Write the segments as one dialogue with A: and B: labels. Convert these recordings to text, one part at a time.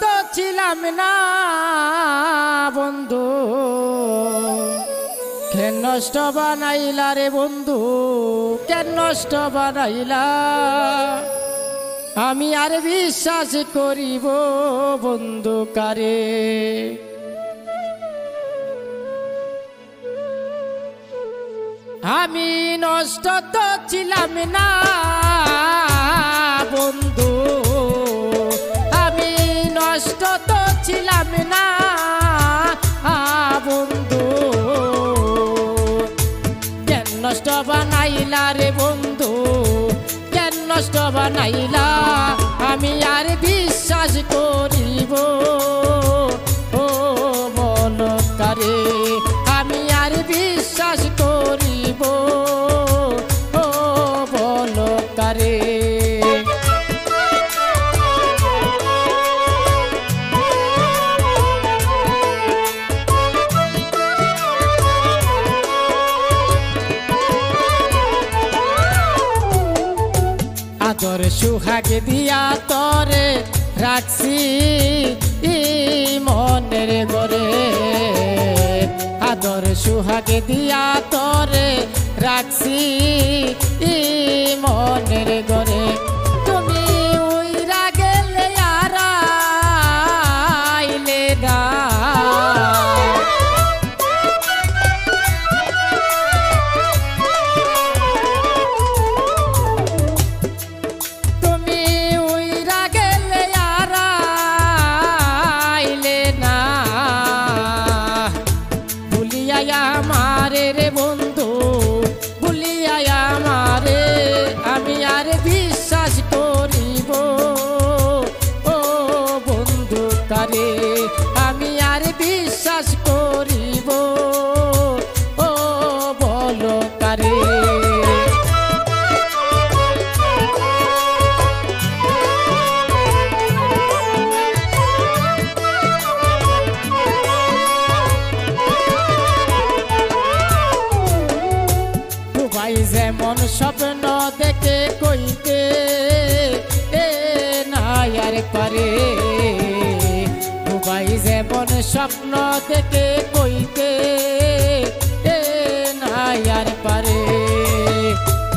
A: তো ছিলাম না বন্ধু, কেন নষ্ট বানাইলা রে বন্ধু, কেন নষ্ট বানাইলা। আমি আর বিশ্বাস করিব বন্ধু কারে। আমি নষ্ট তো ছিলাম না বন্ধু, আমি নষ্ট তো ছিলাম না বন্ধু, কেন নষ্ট বানাইলা রে বন্ধু, কেন নষ্ট বানাইলা। আমি আর বিশ্বাস করিব ও বল কারে, আমি আর বিশ্বাস করিব ও বল কারে। আদর সুহাগে দিয়া তরে রাখছি মনের ঘরে, আদর সুহাগে দিয়া তরে রাখছি মনের ঘরে। তুমি উইরা গেলে আর আইলে না, আমারে রে বন্ধু ভুলিয়া আমারে। আমি আর বিশ্বাস করিব ও বন্ধু কারে, আমি আর বিশ্বাস করিব ও বল কারে। ভাই যেমন স্বপ্ন দেখে কইতে নাই আর পারে, ভাই যেমন স্বপ্ন দেখে কইতে নাই আর পারে,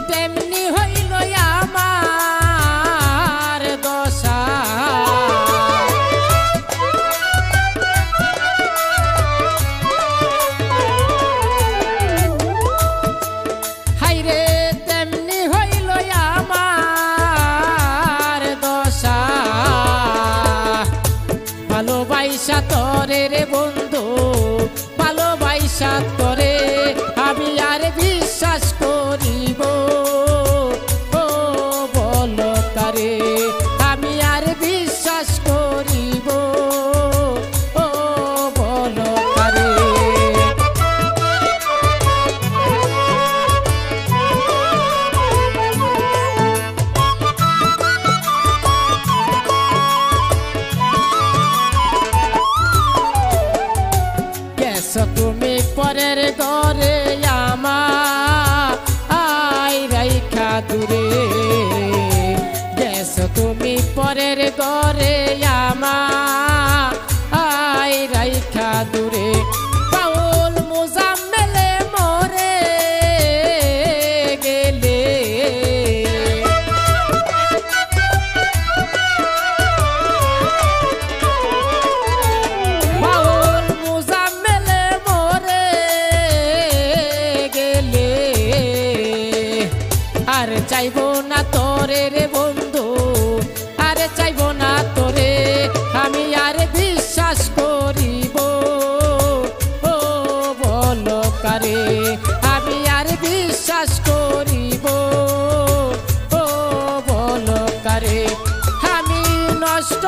A: তেমনি হইল আমার দশা। তেমনি হইল আমার দশা, ভালোবাসা তরে রে বন্ধু, ভালোবাসা তরে। আমি আর বিশ্বাস করিব ও বল কারে, আমি আর বিশ্বাস করিব ও বল কারে। তুমি পরের ঘরে আমার রাইখা দূরে, গেছো তুমি পরের ঘরে আমার রাইখা দূরে। বাউল মুজাম্মেলে মরে গেলে, আর চাইব না তোরে রে বন্ধু, আরে চাইব না তোরে। আমি আর বিশ্বাস করিব ও বল কারে, আমি আর বিশ্বাস করিব ও বল কারে। আমি নষ্ট